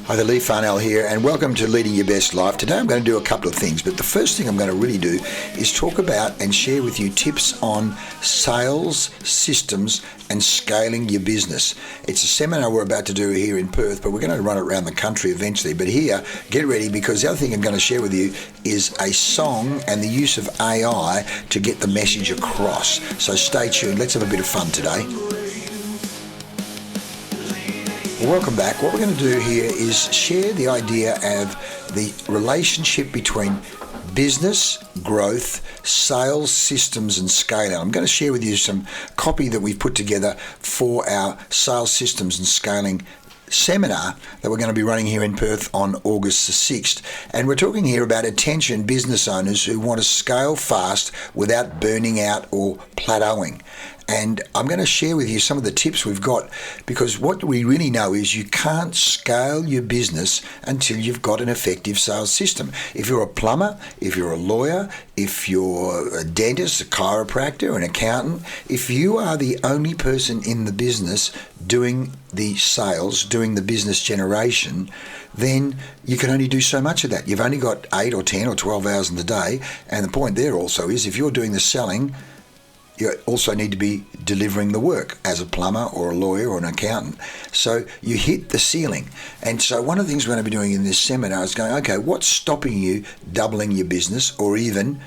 Hi, the Lee Farnell here, and welcome to Leading Your Best Life. Today I'm going to do a couple of things, but the first thing I'm going to really do is talk about and share with you tips on sales, systems, and scaling your business. It's a seminar we're about to do here in Perth, but we're going to run it around the country eventually. But here, get ready, because the other thing I'm going to share with you is a song and the use of AI to get the message across. So stay tuned. Let's have a bit of fun today. Well, welcome back. What we're going to do here is share the idea of the relationship between business, growth, sales, systems, and scaling. I'm going to share with you some copy that we've put together for our sales, systems, and scaling seminar that we're going to be running here in Perth on August the 6th. And we're talking here about attention business owners who want to scale fast without burning out or plateauing. And I'm going to share with you some of the tips we've got, because what we really know is you can't scale your business until you've got an effective sales system. If you're a plumber, if you're a lawyer, if you're a dentist, a chiropractor, an accountant, if you are the only person in the business doing the sales, doing the business generation, then you can only do so much of that. You've only got 8 or 10 or 12 hours in the day. And the point there also is, if you're doing the selling, you also need to be delivering the work as a plumber or a lawyer or an accountant. So you hit the ceiling. And so one of the things we're going to be doing in this seminar is going, okay, what's stopping you doubling your business or even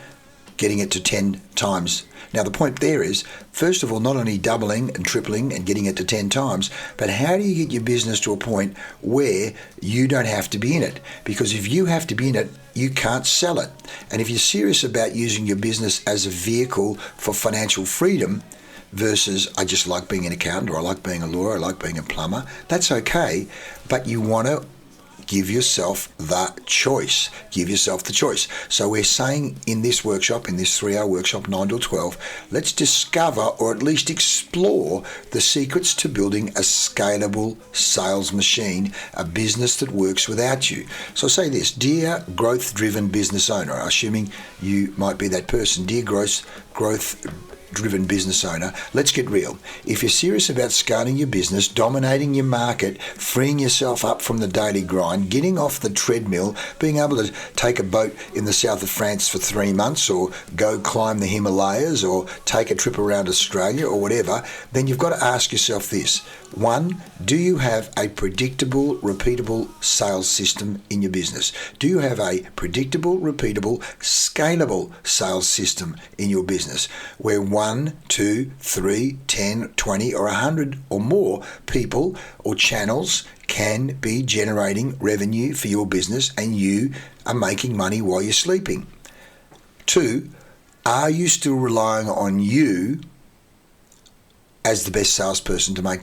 getting it to 10 times? Now, the point there is, first of all, not only doubling and tripling and getting it to 10 times, but how do you get your business to a point where you don't have to be in it? Because if you have to be in it, you can't sell it. And if you're serious about using your business as a vehicle for financial freedom versus, I just like being an accountant, or I like being a lawyer, I like being a plumber, that's okay, but you want to give yourself the choice. Give yourself the choice. So we're saying in this workshop, in this 3-hour workshop, 9 to 12, let's discover or at least explore the secrets to building a scalable sales machine, a business that works without you. So say this, dear growth-driven business owner, assuming you might be that person, dear growth-driven business owner, let's get real. If you're serious about scaling your business, dominating your market, freeing yourself up from the daily grind, getting off the treadmill, being able to take a boat in the south of France for 3 months, or go climb the Himalayas, or take a trip around Australia, or whatever, then you've got to ask yourself this. 1, do you have a predictable, repeatable sales system in your business? Do you have a predictable, repeatable, scalable sales system in your business where 1, 2, 3, 10, 20, or 100 or more people or channels can be generating revenue for your business and you are making money while you're sleeping? 2, are you still relying on you as the best salesperson to make?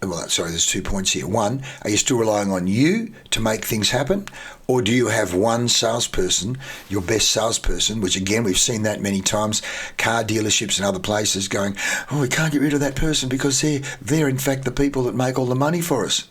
Well, sorry, there's 2 points here. 1, are you still relying on you to make things happen? Or do you have one salesperson, your best salesperson, which again, we've seen that many times, car dealerships and other places going, oh, we can't get rid of that person because they're in fact the people that make all the money for us.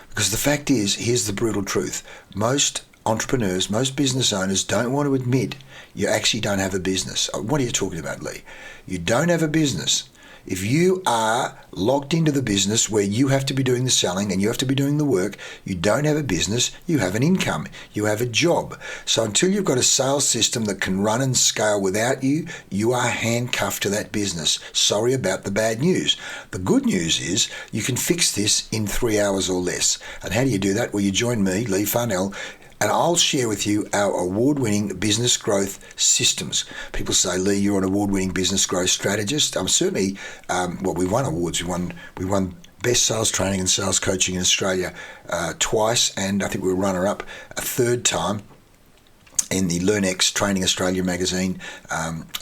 Because the fact is, here's the brutal truth. Most entrepreneurs, most business owners don't want to admit you actually don't have a business. What are you talking about, Lee? You don't have a business. If you are locked into the business where you have to be doing the selling and you have to be doing the work, you don't have a business, you have an income, you have a job. So until you've got a sales system that can run and scale without you, you are handcuffed to that business. Sorry about the bad news. The good news is you can fix this in 3 hours or less. And how do you do that? Well, you join me, Lee Farnell, and I'll share with you our award-winning business growth systems. People say, Lee, you're an award-winning business growth strategist. I'm certainly, we won awards. We won Best Sales Training and Sales Coaching in Australia twice, and I think we were runner-up a 3rd time in the LearnX Training Australia magazine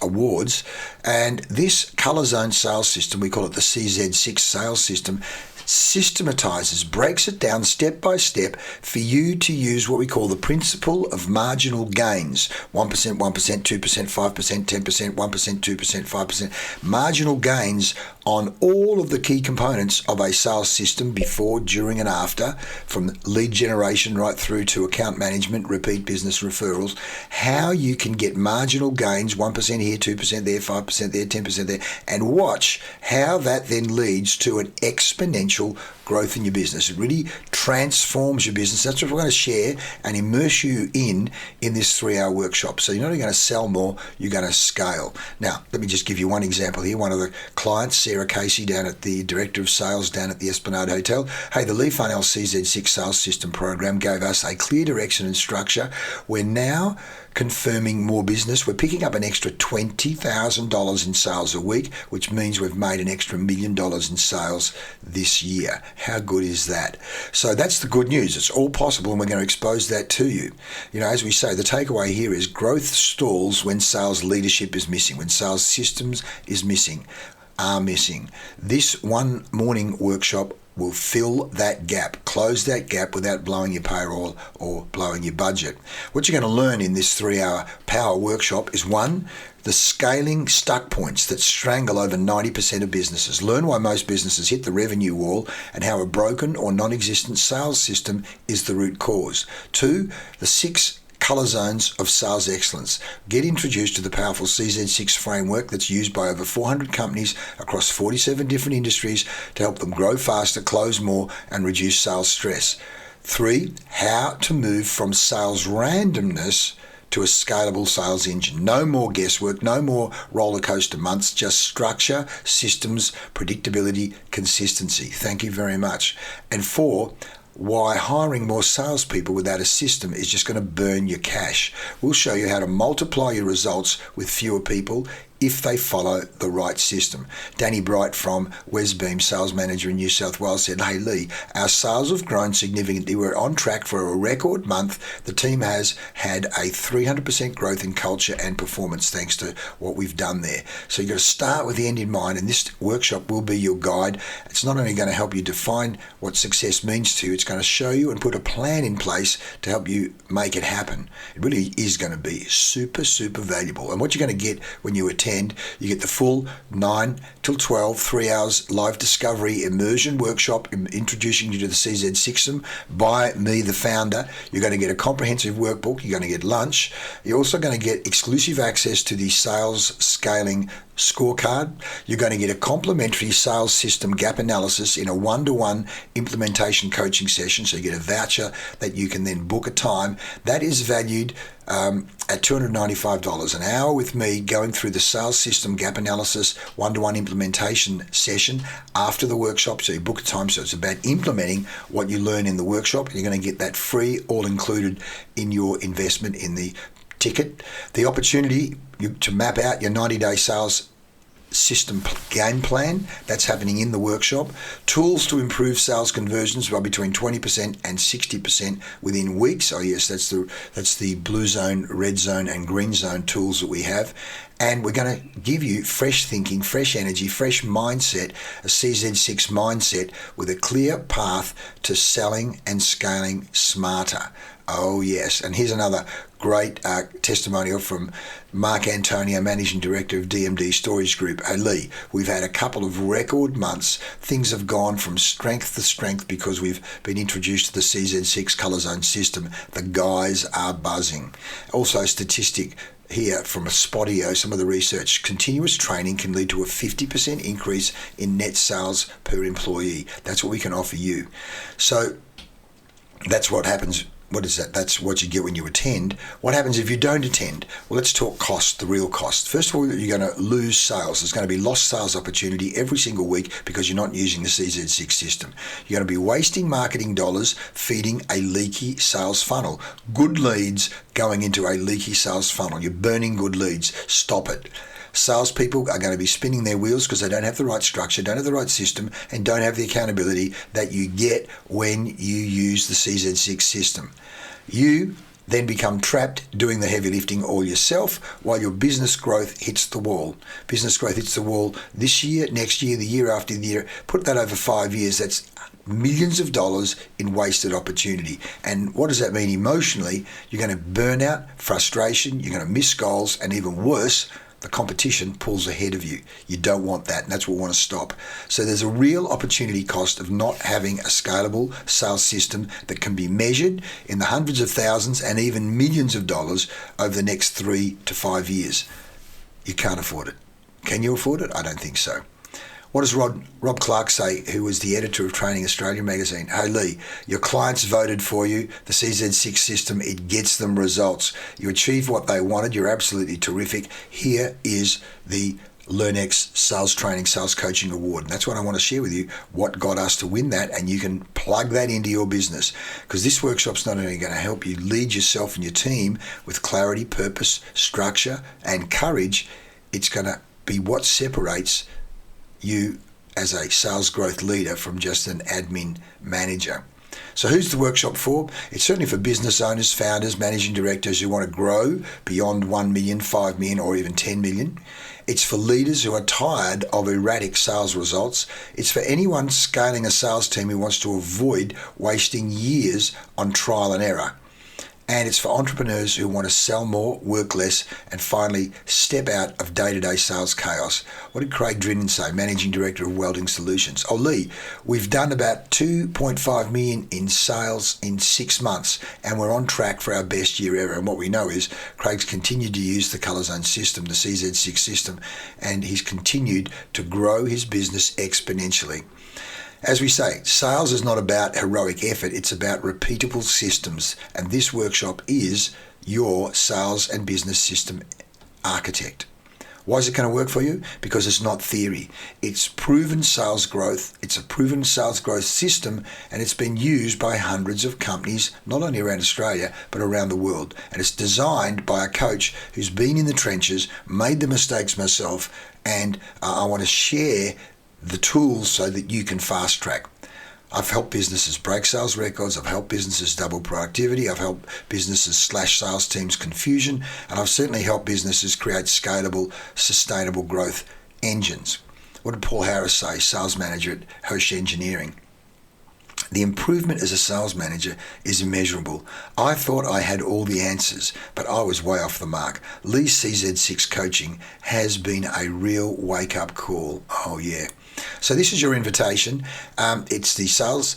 awards. And this Colour Zone sales system, we call it the CZ6 sales system, systematizes, breaks it down step by step for you to use what we call the principle of marginal gains. 1%, 1%, 2%, 5%, 10%, 1%, 2%, 5%. Marginal gains on all of the key components of a sales system before, during and after, from lead generation right through to account management, repeat business referrals, how you can get marginal gains, 1% here, 2% there, 5% there, 10% there, and watch how that then leads to an exponential growth in your business. It really transforms your business. That's what we're going to share and immerse you in this 3-hour workshop. So you're not only going to sell more, you're going to scale. Now, let me just give you one example here. One of the clients, Sarah Casey, down at the Director of Sales down at the Esplanade Hotel. Hey, the Lee Funnell CZ6 Sales System program gave us a clear direction and structure. We're now confirming more business. We're picking up an extra $20,000 in sales a week, which means we've made an extra $1 million in sales this year. How good is that? So that's the good news. It's all possible, and we're going to expose that to you. You know, as we say, the takeaway here is growth stalls when sales leadership is missing, when sales systems are missing. This one morning workshop will fill that gap, close that gap without blowing your payroll or blowing your budget. What you're going to learn in this 3-hour power workshop is, one, the scaling stuck points that strangle over 90% of businesses. Learn why most businesses hit the revenue wall and how a broken or non-existent sales system is the root cause. 2, the 6 colour zones of sales excellence. Get introduced to the powerful CZ6 framework that's used by over 400 companies across 47 different industries to help them grow faster, close more, and reduce sales stress. 3, how to move from sales randomness to a scalable sales engine. No more guesswork, no more roller coaster months, just structure, systems, predictability, consistency. Thank you very much. And 4, why hiring more salespeople without a system is just going to burn your cash. We'll show you how to multiply your results with fewer people if they follow the right system. Danny Bright from Wesbeam, sales manager in New South Wales, said, "Hey Lee, our sales have grown significantly. We're on track for a record month. The team has had a 300% growth in culture and performance thanks to what we've done there." So you've got to start with the end in mind, and this workshop will be your guide. It's not only going to help you define what success means to you, it's going to show you and put a plan in place to help you make it happen. It really is going to be super, super valuable. And what you're going to get when you attend, you get the full 9 till 12, 3 hours live discovery immersion workshop introducing you to the CZ system by me, the founder. You're going to get a comprehensive workbook. You're going to get lunch. You're also going to get exclusive access to the sales scaling scorecard. You're going to get a complimentary sales system gap analysis in a one-to-one implementation coaching session. So you get a voucher that you can then book a time. That is valued at $295 an hour with me going through the sales system gap analysis one-to-one implementation session after the workshop. So you book a time. So it's about implementing what you learn in the workshop. You're going to get that free, all included in your investment in the ticket. The opportunity to map out your 90-day sales system game plan, that's happening in the workshop. Tools to improve sales conversions by between 20% and 60% within weeks. Oh yes, that's the blue zone, red zone, and green zone tools that we have. And we're going to give you fresh thinking, fresh energy, fresh mindset, a CZ6 mindset with a clear path to selling and scaling smarter. Oh yes, and here's another great testimonial from Mark Antonio, Managing Director of DMD Storage Group. Hey Lee, we've had a couple of record months. Things have gone from strength to strength because we've been introduced to the CZ6 Colour Zone system. The guys are buzzing. Also, statistic here from a Spotio, some of the research, continuous training can lead to a 50% increase in net sales per employee. That's what we can offer you. So that's what happens. What is that? That's what you get when you attend. What happens if you don't attend? Well, let's talk cost, the real cost. First of all, you're going to lose sales. There's going to be lost sales opportunity every single week because you're not using the CZ6 system. You're going to be wasting marketing dollars feeding a leaky sales funnel. Good leads going into a leaky sales funnel. You're burning good leads. Stop it. Salespeople are going to be spinning their wheels because they don't have the right structure, don't have the right system, and don't have the accountability that you get when you use the CZ6 system. You then become trapped doing the heavy lifting all yourself while your business growth hits the wall. Business growth hits the wall this year, next year, the year after the year. Put that over 5 years. That's millions of dollars in wasted opportunity. And what does that mean emotionally? You're going to burn out, frustration, you're going to miss goals, and even worse, the competition pulls ahead of you. You don't want that, and that's what we want to stop. So there's a real opportunity cost of not having a scalable sales system that can be measured in the hundreds of thousands and even millions of dollars over the next 3 to 5 years. You can't afford it. Can you afford it? I don't think so. What does Rob Clark say, who was the editor of Training Australia magazine? Hey Lee, your clients voted for you. The CZ6 system, it gets them results. You achieve what they wanted. You're absolutely terrific. Here is the LearnX Sales Training, Sales Coaching Award. And that's what I want to share with you, what got us to win that, and you can plug that into your business, because this workshop's not only going to help you lead yourself and your team with clarity, purpose, structure, and courage, it's going to be what separates you as a sales growth leader from just an admin manager. So who's the workshop for? It's certainly for business owners, founders, managing directors who want to grow beyond 1 million, 5 million, or even 10 million. It's for leaders who are tired of erratic sales results. It's for anyone scaling a sales team who wants to avoid wasting years on trial and error. And it's for entrepreneurs who want to sell more, work less, and finally step out of day-to-day sales chaos. What did Craig Drinnen say, Managing Director of Welding Solutions? Oh, Lee, we've done about 2.5 million in sales in 6 months, and we're on track for our best year ever. And what we know is Craig's continued to use the Colour Zone system, the CZ6 system, and he's continued to grow his business exponentially. As we say, sales is not about heroic effort, it's about repeatable systems, and this workshop is your sales and business system architect. Why is it going to work for you? Because it's not theory. It's proven sales growth, it's a proven sales growth system, and it's been used by hundreds of companies, not only around Australia, but around the world. And it's designed by a coach who's been in the trenches, made the mistakes myself, and I want to share the tools so that you can fast track. I've helped businesses break sales records, I've helped businesses double productivity, I've helped businesses slash sales teams confusion, and I've certainly helped businesses create scalable, sustainable growth engines. What did Paul Harris say, sales manager at Hirsch Engineering? The improvement as a sales manager is immeasurable. I thought I had all the answers, but I was way off the mark. Lee's CZ6 coaching has been a real wake-up call. Oh yeah. So this is your invitation. It's the sales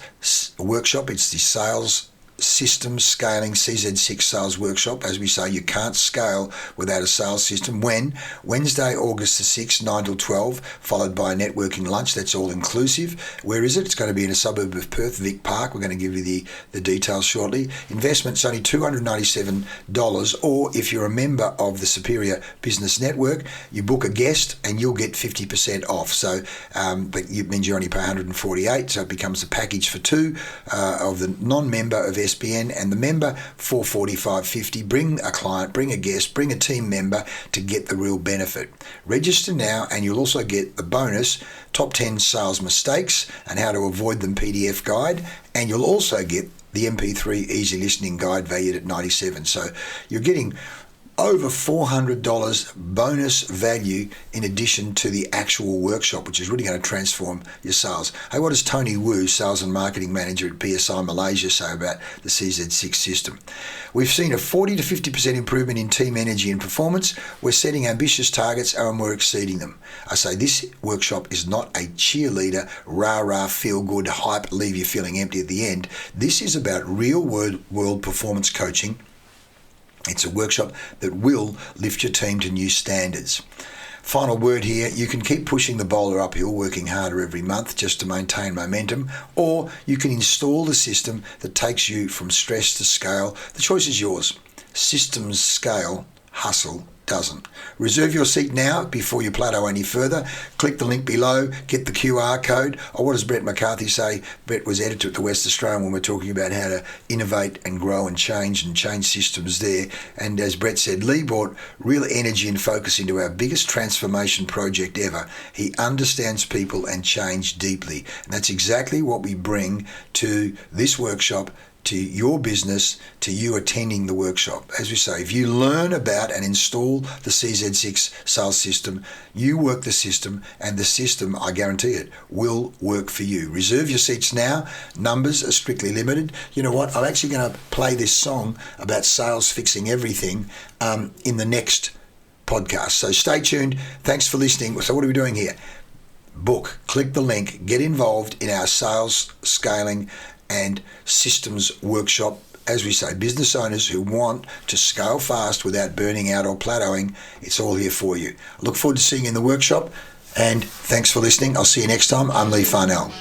workshop. It's the sales systems scaling CZ6 sales workshop. As we say, you can't scale without a sales system. When? Wednesday, August the 6th, 9 till 12, followed by a networking lunch. That's all inclusive. Where is it? It's going to be in a suburb of Perth, Vic Park. We're going to give you the details shortly. Investment's only $297, or if you're a member of the Superior Business Network, you book a guest and you'll get 50% off. So but it means you only pay $148, so it becomes a package for two of the non-member of SBN, and the member $445.50. Bring a client, bring a guest, bring a team member to get the real benefit. Register now and you'll also get the bonus top 10 sales mistakes and how to avoid them PDF guide, and you'll also get the MP3 easy listening guide valued at $97. So you're getting over $400 bonus value in addition to the actual workshop, which is really going to transform your sales. Hey, what does Tony Wu, Sales and Marketing Manager at BSI Malaysia, say about the CZ6 system? We've seen a 40 to 50% improvement in team energy and performance. We're setting ambitious targets and we're exceeding them. I say this workshop is not a cheerleader, rah-rah, feel-good, hype, leave you feeling empty at the end. This is about real-world performance coaching. It's a workshop that will lift your team to new standards. Final word here, you can keep pushing the boulder uphill, working harder every month just to maintain momentum, or you can install the system that takes you from stress to scale. The choice is yours. Systems scale, hustle doesn't. Reserve your seat now before you plateau any further. Click the link below, get the QR code. Or what does Brett McCarthy say? Brett was editor at the West Australian when we're talking about how to innovate and grow and change systems there. And as Brett said, Lee brought real energy and focus into our biggest transformation project ever. He understands people and change deeply. And that's exactly what we bring to this workshop, to your business, to you attending the workshop. As we say, if you learn about and install the CZ6 sales system, you work the system, and the system, I guarantee it, will work for you. Reserve your seats now. Numbers are strictly limited. You know what? I'm actually going to play this song about sales fixing everything in the next podcast. So stay tuned. Thanks for listening. So what are we doing here? Book, click the link, get involved in our sales scaling and systems workshop. As we say, business owners who want to scale fast without burning out or plateauing, it's all here for you. I look forward to seeing you in the workshop. And thanks for listening. I'll see you next time. I'm Lee Farnell.